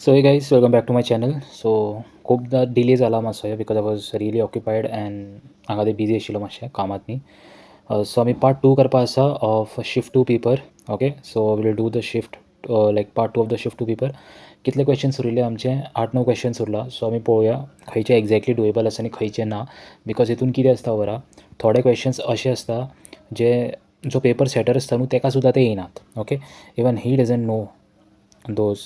So hey guys, welcome back to my channel. So खूपदा delay जाला मातसो because I was really occupied and हांगा ते busy आशिल्लो मातशें कामांत न्ही. सो आमी पार्ट 2 करपा आसा of shift 2 paper. Okay, so we'll do the shift like part 2 of the shift 2 paper. कितले क्वेश्चन्स उरिल्ले आमचे 8-9 क्वेश्चन्स उरला. सो आमी पळोवया खंयचे एक्झॅक्टली डुएबल आसा आनी खंयचे ना. बिकॉज हितून कितें आसता वरा, थोडे क्वेश्चन्स अशे आसता जे जो पेपर सेटर आसता न्हू तेका सुद्दां ते येयनात. Okay, even he doesn't know those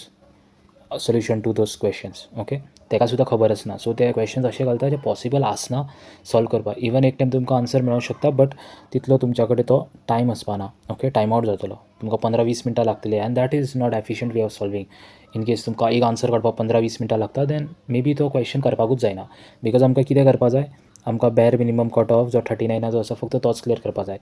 solution to those questions. Okay, तेका सुद्दां खबर आसना. सो ते क्वेश्चन्स अशे घालता जे पॉसिबल आसना सॉल्व करपाक. इवन एक टायम तुमकां आन्सर मेळूंक शकता, बट तितलो तुमच्या कडेन तो टायम आसपाना. ओके, टायम आवट जातलो, तुमकां 15-20 मिनटां लागतली end that is not efficient way of solving. In case तुमकां एक आन्सर काडपाक 15-20 मिनटां लागता, देन मे बी तो क्वेश्चन करपाकूच जायना. बिकॉज आमकां कितें करपा जाय, आमकां बॅर मिनिमम कट ऑफ जो 39 जो आसा फक्त तोच क्लियर करपा जाय.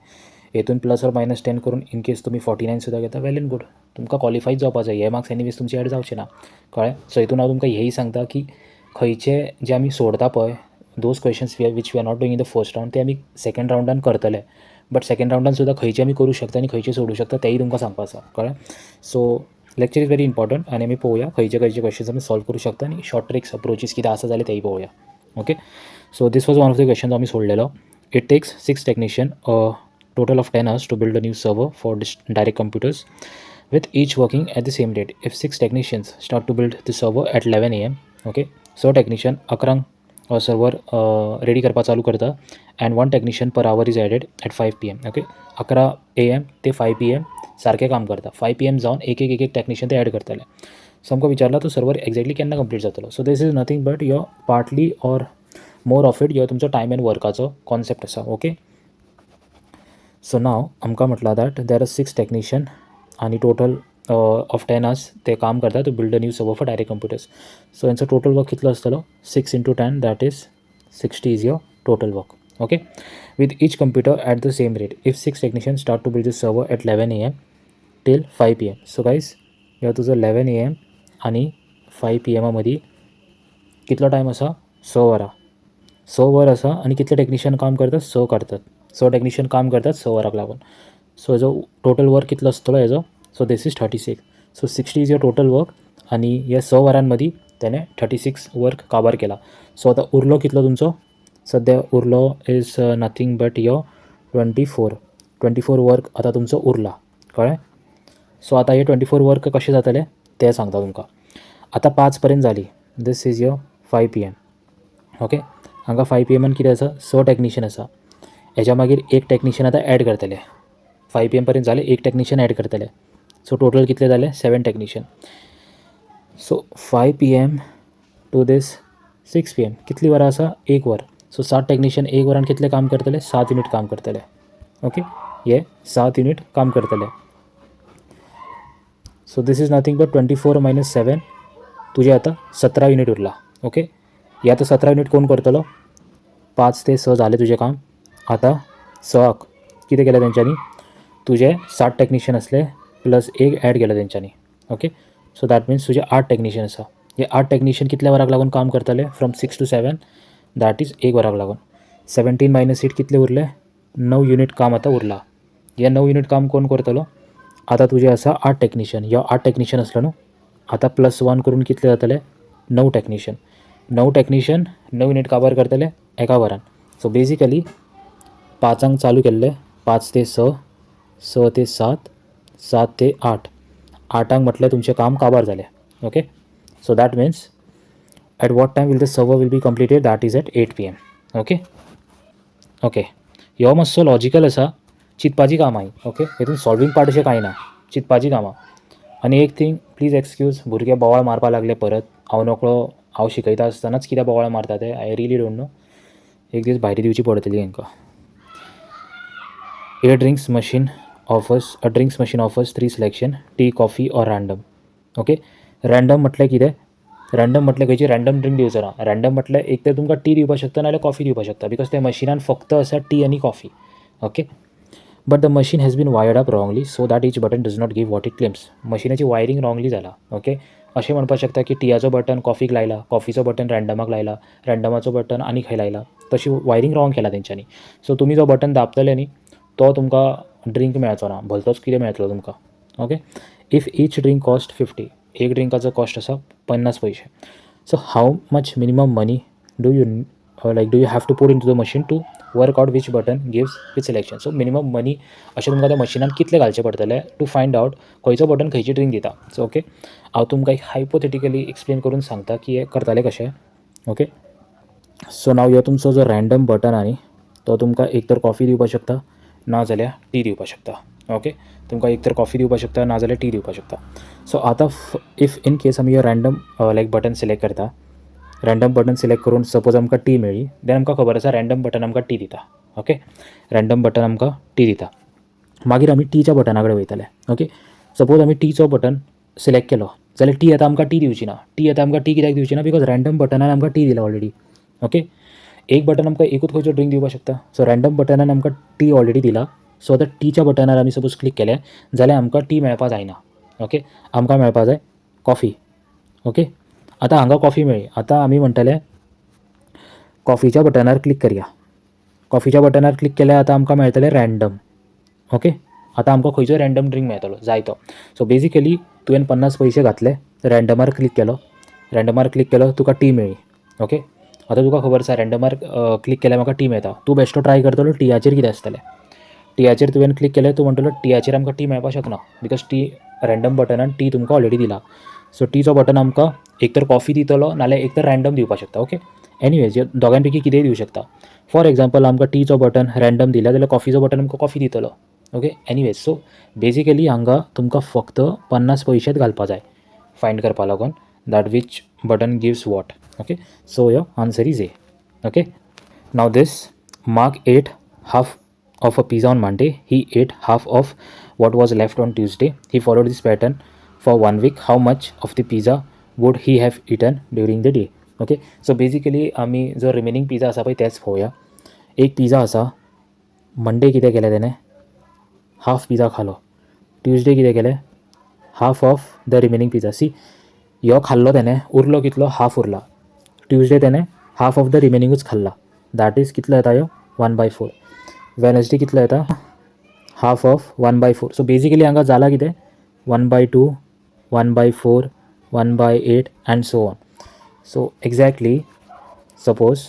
हेतून प्लस ऑर मायनस 10 करून इन केस तुमी 49 सुद्दां घेता, वेल एंड गूड. तुमकां क्वॉलिफायच जावपा जाय. हे मार्क्स एनीवेज तुमचे एड जावचे ना. कळ्ळें? सो हितून हांव तुमकां हेंय सांगता की खंयचे जे आमी सोडता पळय those questions which we are not doing in the first round ते आमी सेकंड रावंडान करतले. बट सेकंड रावंडान सुद्दां खंयचे आमी करूं शकता आनी खंयचे सोडूं शकता तेंय तुमकां सांगपा आसा. कळ्ळें? So lecture is very important आनी आमी पळोवया खंयचे खंयचे क्वेश्चन्स आमी सॉल्व करूं शकता आनी शॉर्ट ट्रिक्स अप्रोचीस कितें आसा जाल्यार तेंय पळोवया. Okay, so this was one of the question आमी सोडलेलो. It takes 6 technician total of 10 hours to build a new server for direct computers with each working at the same rate. If 6 technicians start to build the server at 11 a.m. okay, so technician 11 server ready करपा चालू करता and one technician per hour is added at 5 p.m. okay, 11 a.m. ते 5 p.m. सारखे काम करता. 5 p.m. जावन एक technician ते ॲड करतले. सो आमकां विचारला तो सर्वर एक्झॅक्टली केन्ना कंप्लीट जातलो. So this is nothing but your partly or more of it तुमचो टायम एंड वर्काचो कॉन्सेप्ट आसा. ओके, सो नाव आमकां म्हटलां दॅट देर आर 6 टेक्निशियन आनी टोटल ऑफ 10 hours ते काम करता to build a new server for direct computers. So हेंचो टोटल वर्क कितलो आसतलो 6 into 10 that is 60 is your total work. Okay, with each computer at the same rate. If 6 technician start to build this server at 11 a.m. Till 5 p.m. So guys ह्यो तुजो 11 a.m. आनी 5 p.m. मदीं कितलो time आसा 6 वरां. 6 वर आसा आनी कितले टेक्निशियन काम करतात 6 काडटात. 6 टेक्निशियन काम करतात 6 वरांक लागून. सो हेजो टोटल वर्क कितलो आसतलो हेजो, so this is 36. So 60 is your total work आनी ह्या 6 वरां मदीं तेणें 36 वर्क काबार केला. सो आतां उरलो कितलो तुमचो, सद्या उरलो is nothing but your 24 work आतां तुमचो उरला. कळ्ळें? सो आतां हे 24 वर्क कशें जातले तें सांगता तुमकां. आतां 5 पर्यंत जाली, this is your 5 p.m. Okay, हांगा 5 p.m. कितें आसा 6 टेक्निशियन आसा. हेच्या मागीर एक टेक्निशियन आतां ॲड करतले. 5 p.m. पर्यंत जाले, एक टेक्निशियन ॲड करतले. सो टोटल कितले जाले 7 technician. So 5 p.m. To this 6 p.m. कितली वरां आसा 1 वर. सो 7 टेक्निशियन 1 वरान कितले काम करतले 7 युनिट काम करतले. ओके, हे 7 युनिट काम करतले. So this is nothing but 24 - 7 तुजे आतां 17 युनिट उरला. ओके, हे आतां 17 युनिट कोण करतलो, 5 ते 6 जालें तुजें काम. आतां 6क कितें केलें तेंच्यांनी, तुजे 7 टेक्निशियन असले प्लस एक ॲड केला तेंच्यांनी. ओके, सो दॅट मिन्स तुजे 8 टेक्निशियन आसा. हे 8 टेक्निशियन कितल्या वराक लागून काम करतले फ्रॉम 6 to 7 दॅट इज 1 वराक लागून. 17 - 8 कितले उरले 9 युनिट काम आतां उरला. हे 9 युनिट काम कोण करतलो, आतां तुजे आसा 8 टेक्निशियन. ह्यो 8 टेक्निशियन आसलो न्हू, आतां +1 करून कितले जातले 9 टेक्निशियन. 9 टेक्निशियन 9 युनिट काबार करतले एका वरान. सो बेजिकली 5 चालू केल्ले 5 ते 6, 6 ते 7, 7 ते 8, 8 म्हटल्यार तुमचें काम काबार जालें. Okay, so that means at what time will the server will be completed that is at 8 p.m. Okay, okay, ह्यो मातसो लॉजिकल आसा, चिंतपाची कामां ही. ओके, हितून सॉल्विंग पार्ट अशें कांय ना, चिंतपाची कामां. आनी एक थिंग प्लीज एक्सक्यूज, भुरगे बोवाळ मारपा लागले परत. हांव नकळो हांव शिकयता आसतनाच कित्याक बोवाळ मारता ते आय रियली डोंट नो. एक दीस भायरी दिवची पडटली हांकां. A drinks machine offers 3 selection: tea, coffee or random. Okay, random म्हटल्यार कितें, रँडम म्हटल्यार खंयची रँडम ड्रिंक दिवचो ना. रँडम म्हटल्यार एक तर तुमकां टी दिवपाक शकता नाजाल्यार कॉफी दिवपाक शकता, बिकॉज त्या मशिनान फक्त आसा टी आनी coffee. Okay, but the machine has been wired up wrongly so that each button does not give what it claims. मशिनाची वायरींग रॉंगली जाला. ओके, अशें म्हणपाक शकता की टियाचो बटन कॉफीक लायला, कॉफीचो बटन रँडमाक लायला, रँडमाचो बटन आनी खंय लायला. तशी वायरींग रॉंग केला तेंच्यांनी. सो तुमी जो बटन दाबतले न्ही तो तुमकां ड्रिंक मेळचो ना, भलतोच कितें मेळटलो तुमकां. Okay, if each drink cost 50, एक ड्रिंकाचो कॉस्ट आसा 50 पैसे. So how much minimum money do you like do you have to put in to the machine to work out which button gives which selection. So minimum money अशें तुमकां त्या मशिनान कितले घालचे पडटले टू फायंड आउट खंयचो button खंयची drink दिता. सो ओके, हांव तुमकां एक हायपोथेटिकली एक्सप्लेन करून सांगता की हें करतालें कशें. ओके, सो नाव ह्यो तुमचो जो रँडम बटन आहा न्ही तो तुमकां एक तर कॉफी दिवपाक शकता ना जाल्यार टी दिवपाक शकता. ओके, तुमकां एक तर कॉफी दिवपाक शकता ना जाल्यार टी दिवपाक शकता. सो आतां इफ इन केस आमी ह्यो रँडम लायक बटन सिलेक्ट करता, रँडम बटन सिलेक्ट करून सपोज आमकां टी मेळ्ळी, देन आमकां खबर आसा रँडम बटन आमकां टी दिता. ओके, रँडम बटन आमकां टी दिता. मागीर आमी टीच्या बटना कडेन वयतले. ओके, सपोज आमी टीचो बटन सिलेक्ट केलो जाल्यार टी आतां आमकां टी दिवची ना. टी आतां आमकां टी कित्याक दिवची ना, बिकॉज रँडम बटनान आमकां टी दिला ऑलरेडी. ओके, एक बटन आमकां एकूच खंयचो ड्रिंक दिवपाक शकता. सो रँडम बटनान आमकां टी ऑलरेडी दिला. सो आतां टीच्या बटनार आमी सपोज क्लिक केलें जाल्यार आमकां टी मेळपा जायना. ओके, आमकां मेळपा जाय कॉफी. ओके, आतां हांगा कॉफी मेळ्ळी. आतां आमी म्हणटले कॉफीच्या बटनार क्लिक करया. कॉफीच्या बटनार क्लिक केल्यार आतां आमकां मेळटलें रँडम. ओके, आतां आमकां खंयचो रँडम ड्रिंक मेळटलो जाय तो. सो बेजिकली तुवें 50 पैसे घातले, रँडमार क्लिक केलो, रँडमार क्लिक केलो, तुका टी मेळ्ळी. ओके, आतां तुका खबर आसा रँडमार क्लिक केल्यार म्हाका टी मेळटा. तूं बेश्टो ट्राय करतलो टीयाचेर कितें आसतलें. टीयाचेर तुवें क्लिक केलें, तूं म्हणटलो टीयाचेर आमकां टी मेळपाक शकना बिकॉज टी रँडम बटनान टी तुमकां ऑलरेडी दिला. सो टीचो बटन आमकां एक तर कॉफी दितलो नाल्यार एक तर रँडम दिवपाक शकता. ओके, एनीवेज ह्या दोगां पैकी कितेंय दिवं शकता. फॉर एग्जाम्पल आमकां टीचो बटन रँडम दिल्या जाल्यार कॉफीचो बटन आमकां कॉफी दितलो. ओके, एनीवेज सो बेजिकली हांगा तुमकां फक्त 50 पैसेच घालपा जाय फायंड करपा लागून that which button gives what. Okay, so यो answer is A. Okay, now this Mark ate half of a pizza on Monday. He ate half of what was left on Tuesday. He followed this pattern for 1 week. How much of the pizza would he have eaten during the day? Okay, so basically आमी जो remaining pizza आसा पळय तेच पळोवया. एक pizza आसा, Monday कितें केलें तेणें हाफ पिझ्झा खालो. ट्युजडे कितें केलें half of the remaining pizza. See ह्यो खाल्लो तेणें, उरलो कितलो हाफ उरला. ट्युजडे तेणें हाफ ऑफ द रिमेनिंगूच खाल्ला. दॅट इज कितलो येता ह्यो 1/4. वेनसडे कितलो येता हाफ ऑफ 1/4. सो बेजिकली हांगा जाला कितें 1/2, 1/4, 1/8 and so on. So exactly suppose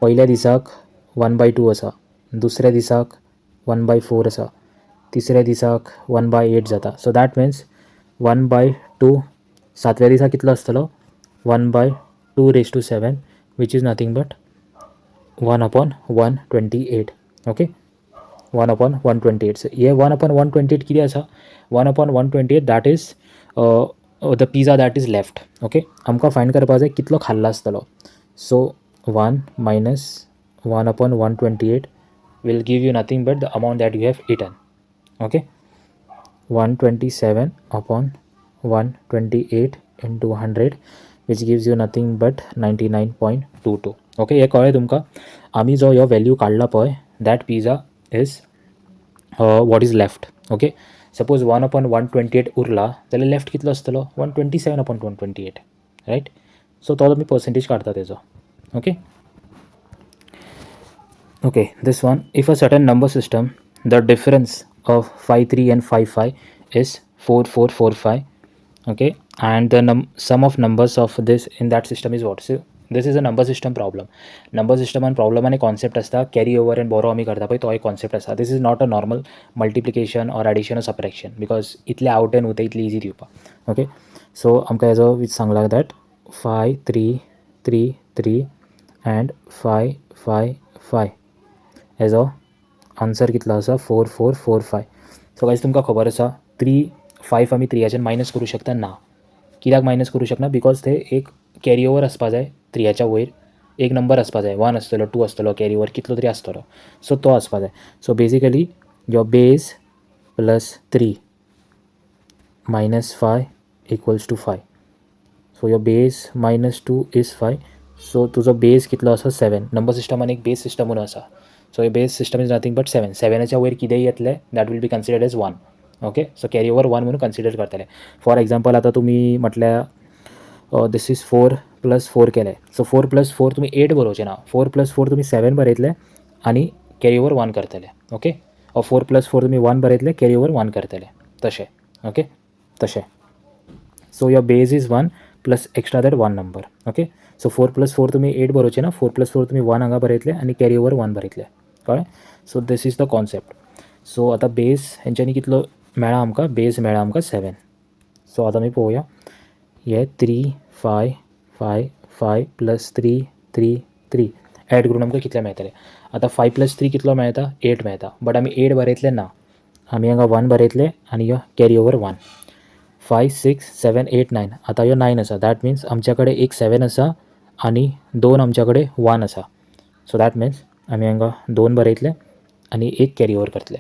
पयल्या दिसाक 1/2 आसा, दुसऱ्या दिसाक 1/4 आसा, तिसऱ्या दिसाक 1/8 जाता. सो दॅट मिन्स 1/2 सातव्या दिसा कितलो आसतलो 1/2⁻7 which is nothing but 1/128. Okay, 1/128. So हे 1/128 कितें आसा 1/128 that is the pizza that is left. Okay, आमकां फायंड करपा जाय कितलो खाल्ला आसतलो. So 1 minus 1/128 will give you nothing but the amount that you have eaten. Okay, 127/128 into 100 which gives you nothing but 99.22. Okay, हे कळ्ळें तुमकां. आमी जो ह्यो व्हॅल्यू काडला पळय that pizza is what is left. Okay, suppose 1/128 उरला जाल्यार लेफ्ट कितलो आसतलो 127/128. रायट, सो तो तुमी पर्सेंटेज काडटा तेजो. Okay, this one, if a certain number system the difference of 5, 3 and 5, 5 is 4, 4, 4, 5. Okay, and the sum of numbers of this in that system is what? So this is a number system problem. Number system and problem आणि concept आसता carry over and borrow आमी करता पळय तो एक concept आसा. This is not a normal multiplication or addition or subtraction because इतले आवट एंड उरता इतली इजी दिवपा. ओके, सो आमकां हेजो वीच सांगला दॅट 5, 3, 3, 3 and 5, 5, 5 हेजो आन्सर कितलो आसा 4, 4, 4, 5. सो गायज तुमकां खबर आसा 3, 5 आमी 3याच्यान मायनस करूं शकता ना. कित्याक मायनस करूं शकना बिकॉज ते एक कॅरी ओवर आसपा जाय 3याच्या वयर एक नंबर आसपा जाय 1 आसतलो 2 आसतलो कॅरी ओवर कितलो तरी आसतलो. सो तो आसपा जाय. So basically your base plus 3 minus 5 equals to 5. So your base -2 is 5. So तुजो बेज कितलो आसा 7. नंबर सिस्टमान एक बेज सिस्टम म्हणून आसा. So base system is nothing but 7. 7च्या वयर कितेंय येतलें that will be considered as 1. Okay, so carry over 1 म्हणून कन्सिडर करतले. फॉर एग्जाम्पल आतां तुमी म्हटल्यार दिस इज 4 + 4 केलें. सो 4 + 4 तुमी 8 बरोवचें ना. 4 + 4 तुमी 7 बरयतले आनी कॅरी ओवर 1 करतले. ओके, 4 + 4 तुमी 1 बरयतले कॅरी ओवर 1 करतले तशें. ओके तशें. So your base is 1 plus extra that 1 number. Okay so 4 + 4 तुमी 8 बरोवचे ना, 4 + 4 तुमी 1 हांगा बरयतले आनी कॅरी ओवर 1 बरयतले. कळ्ळें. So this is the concept. So आतां बेज हेंच्यांनी कितलो मेळ्ळा आमकां, बेज मेळ्ळा आमकां 7. सो आतां आमी पळोवया. हे 3 5 5 5 प्लस 3 3 3 एड करून आमकां कितले मेळटले. आतां 5 + 3 कितलो मेळटा, 8 मेळटा. बट आमी 8 बरयतले ना, आमी हांगा 1 बरयतले आनी यो कॅरी ओवर 1. 5 6 7 8 9. आतां ह्यो 9 आसा. दॅट मिन्स आमच्या कडेन एक 7 आसा आनी 2 आमच्या कडेन 1 आसा. सो दॅट मिन्स आमी हांगा 2 बरयतले आनी एक कॅरी ओवर करतले.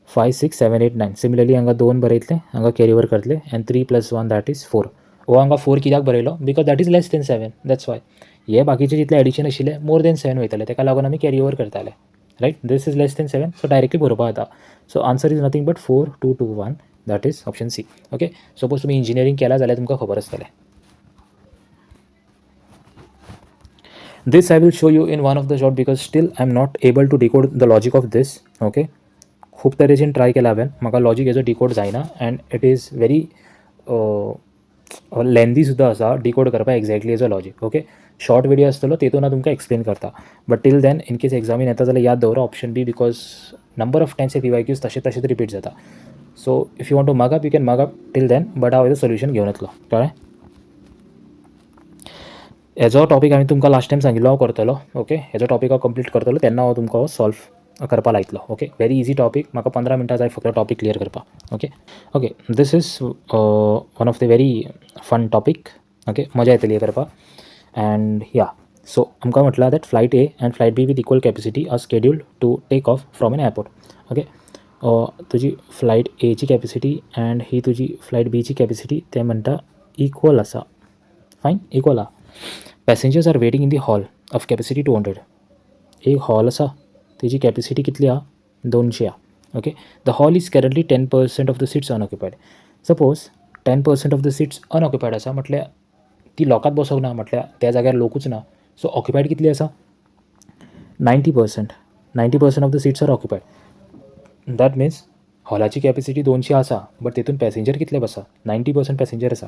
5 6 7 8 9. सिमिलरली हांगा 2 बरयतले, हांगा कॅरी ओवर करतले एन्ड 3 + 1 दॅट इज 4. हो हांगा 4 कित्याक बरयलो, because that is less than 7. That's why. हे बाकीचे जितले एडिशन आशिल्ले मोर दॅन 7 वयतले, तेका लागून आमी कॅरी ओवर करताले. Right. This is less than 7, so directly बरोवपा जाता. So answer is nothing but 4 2 2 1. That is option C. Okay. Suppose तुमी इंजिनियरींग केला जाल्यार तुमकां खबर आसतलें. This I will show you in one of the shot because still I am not able to decode the logic of this. Okay. खूब तरेच्यान try केला हांवें, म्हाका लॉजीक हेजो डिकोड जायना एंड इट इज व्हेरी लेंदी सुद्दां आसा डिकोड करपाक exactly हेजो लॉजीक. ओके. शॉर्ट व्हिडिओ आसतलो तेतून हांव तुमकां एक्सप्लेन करता. But till then in case एग्जामीन येता जाल्यार याद दवरा option B, because number of times PYQs तशेंच रिपीट जाता. So if you want to mug up you can mug up till then, but हांव हेजो सोल्युशन घेवन येतलो. कळ्ळें. हेजो टॉपीक हांवें तुमकां लास्ट टायम सांगिल्लो हांव करतलो. ओके. हेजो टॉपीक हांव कंप्लीट करतलो तेन्ना हांव तुमकां सॉल्व करपा लायतलो. ओके. व्हेरी इजी टॉपीक, म्हाका 15 मिनटां जाय फक्त टॉपीक क्लियर करपाक. Okay. Okay. This is one of the very fun topic. Okay. मजा येतली करपाक. एंड या सो आमकां म्हटलां that flight A and flight B with equal capacity are scheduled to take off from an airport. Okay. तुजी flight एची capacity and ही तुजी फ्लायट बीची कॅपेसिटी ते म्हणटा इक्वल आसा. फायन. इक्वल आहा. Passengers are waiting in the hall of capacity 200. एक हॉल आसा, तेजी कॅपेसिटी कितली आहा, 200 आहा. Okay. The hall is currently 10% of the seats unoccupied. Suppose 10% of the seats unoccupied आसा म्हटल्यार ती लोकांत बसोंक ना, म्हटल्यार त्या जाग्यार लोकूच ना. सो ऑक्युपायड कितली आसा, 90%. 90% of the seats are occupied. That means हॉलाची कॅपेसिटी 200 आसा, बट तितून पॅसेंजर कितले बसा, 90% पॅसेंजर आसा.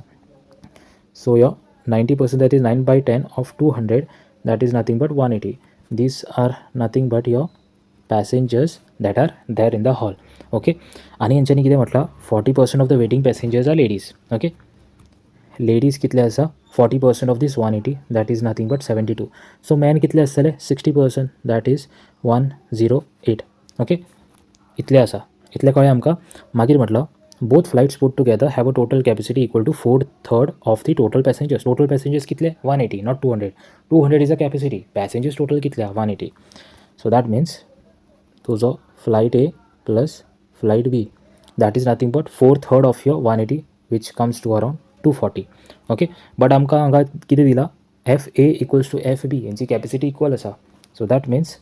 So yo 90% that is 9/10 of 200, that is nothing but 180. These are nothing but your passengers that are there in the hall. Okay. आणि हेंच्यांनी कितें म्हटलां, 40% of the waiting passengers are ladies. Okay. Ladies कितले आसा, 40% of this 180, that is nothing but 72. So man कितले आसतले, 60%, that is 108. Okay. इतले आसा. इतले कळ्ळें आमकां. मागीर म्हटलो both flights put together have a total capacity equal to 4/3 of the total passengers. Total passengers कितले, 180, not 200. 200 is a capacity. Passengers total कितले, 180. So that means तुजो flight A plus flight B, that is nothing but 4/3 of your 180, which comes to around 240. Okay. But आमकां हांगा कितें दिला, FA equals to FB, हेंची capacity equal आसा. So that means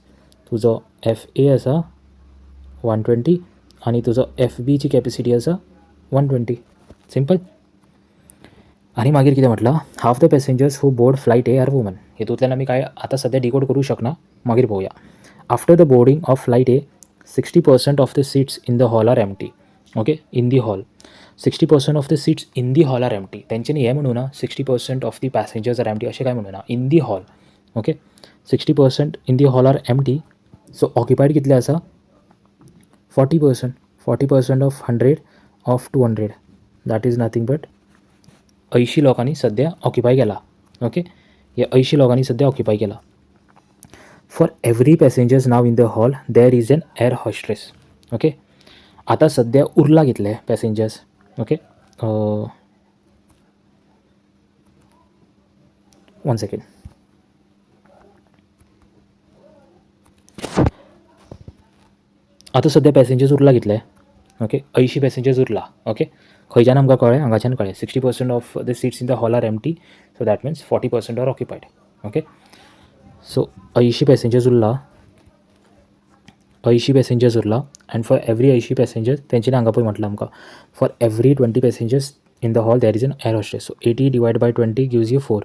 तुजो FA आसा 120 आनी तुजो FBची कॅपेसिटी आसा 120. सिंपल. आनी मागीर कितें म्हटलां, half the passengers who board flight A are woman. हितूंतल्यान आमी काय आतां सद्या डिकोड करूं शकना, मागीर पळोवया. After the boarding of flight A 60% of the seats in the hall are empty. Okay. In the hall 60% of the seats in the hall are empty. तेंच्यांनी हें म्हणूं ना 60% of the passengers are empty अशें काय म्हणूं ना. In the hall. Okay. 60% in the hall are empty. So occupied कितले आसा, 40%. 40% of 100 of 200, that is nothing but 80 लोकांनी सद्या ऑक्युपाय केला. ओके. हे 80 लोकांनी सद्या ऑक्युपाय केला. फॉर एवरी पॅसेंजर्स नाव in the hall there is an air hostess. Okay. आतां सद्या उरला कितले पॅसेंजर्स. ओके. 1 सेकेंड. आतां सद्या पॅसेंजर्स उरला कितले, ओके. 80 पॅसेंजर्स उरला. ओके. खंयच्यान आमकां कळ्ळें, हांगाच्यान कळ्ळें 60% of the seats in the hall are empty. So that means 40% are occupied. Okay. So 80 passengers उरला. 80 पॅसेंजर्स उरला एंड फॉर एवरी 80 पॅसेंजर्स तेंच्यांनी हांगा पळय म्हटलां आमकां, for every 20 passengers in the hall there is an air hostess. So 80 divided by 20 gives you 4.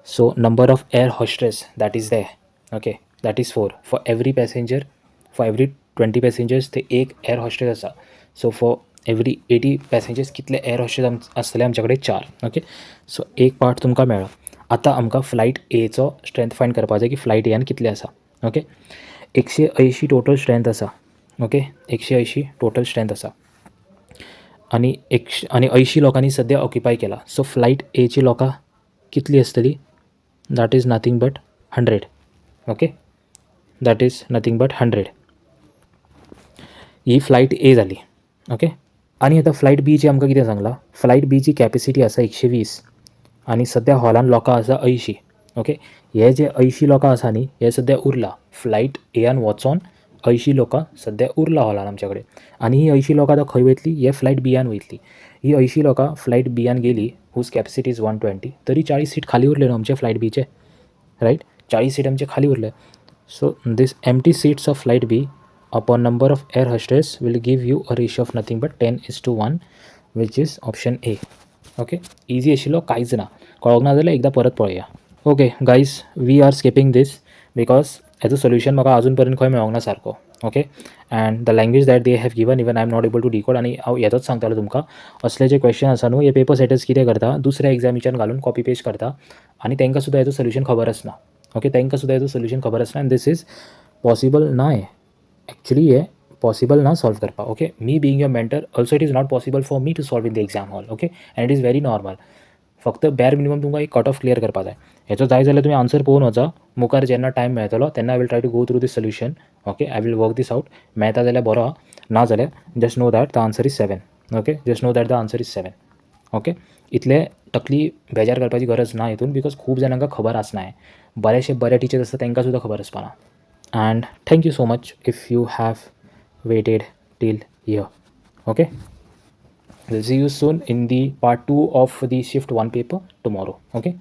So number of air hostess that is there. Okay. That is 4. For every passenger, for every 20 passengers ते एक air hostess आसा. So for every 80 passengers कितले air hostess आसतले आमचे कडेन 4. Okay, so एक part तुमकां मेळ्ळो. आतां आमकां फ्लायट एचो स्ट्रेंथ फायंड करपाक जाय की फ्लायट एयान कितले आसा. ओके, 180 टोटल स्ट्रेंथ आसा. ओके, 180 टोटल स्ट्रेंथ आसा आनी 80 लोकांनी सद्या ऑक्युपाय केला. सो फ्लायट एची लोकां कितली आसतली? That is nothing but 100. Okay, that is nothing but 100. ही फ्लायट ए जाली. ओके, आनी आतां फ्लायट बीची आमकां कितें सांगलां? फ्लायट बीची कॅपेसिटी आसा 120 आनी सद्या हॉलान लोकां आसा 80. ओके, हे जे 80 लोकां आसा न्ही, हे सद्या उरला फ्लायट एयान वचोन 80 लोकां सद्या उरला हॉलान आमच्या कडेन. आनी ही 80 लोकां आतां खंय वयतली? हे फ्लायट बीयान वयतली. ही 80 लोकां फ्लायट बीयान गेली, हूज कॅपेसिटी इज 120. तरी 40 सीट खाली उरले न्हू आमचे फ्लायट बीचे, रायट? 40 सीट आमचे खाली उरले. So this empty seats of flight be upon number of air hostess will give you a ratio of nothing but 10:1, which is option A. Okay, easy आशिल्लो, कांयच ना. कळोंक ना जाल्यार एकदां परत पळया. Okay guys, we are skipping this because हेजो सोल्युशन म्हाका अजून पर्यंत खंय मेळोंक ना सारको. Okay, and the language that they have given even I am not able to decode. आनी हांव हेचोच सांगतालो तुमकां, असले जे क्वेश्चन आसा न्हू, हे पेपर सेटर्स कितें करता, दुसऱ्या एग्जामीच्यान घालून कॉपी पेस्ट करता आनी तांकां सुद्दां हेजो सोल्युशन खबर आसना. ओके, तांकां सुद्दां हेजो सोल्युशन खबर आसना एंड दीस इज पॉसिबल ना. एक्चुली हे पॉसिबल ना सॉल्व करपाक. Okay, me being your mentor also it is not possible for me to solve in the exam hall. Okay, and it is very normal. फक्त बॅर minimum तुमकां एक cut off clear करपाक जाय. हेचो जाय जाल्यार तुमी आन्सर पळोवन वचा. मुखार जेन्ना टायम मेळटलो तेन्ना I will try to go through this solution. Okay, I will work this out. मेळटा जाल्यार बरो आहा, ना जाल्यार just know that the answer is 7. Okay, just know that the answer is 7. Okay, इतले तकली बेजार करपाची गरज ना हितून, बिकॉज खूब जाणांकां खबर आसना. हें बरे टिचर्स आसता तांकां सुद्दां खबर आसपाना. And thank you so much if you have waited till here. Okay, we'll see you soon in the part 2 of the shift 1 paper tomorrow. Okay.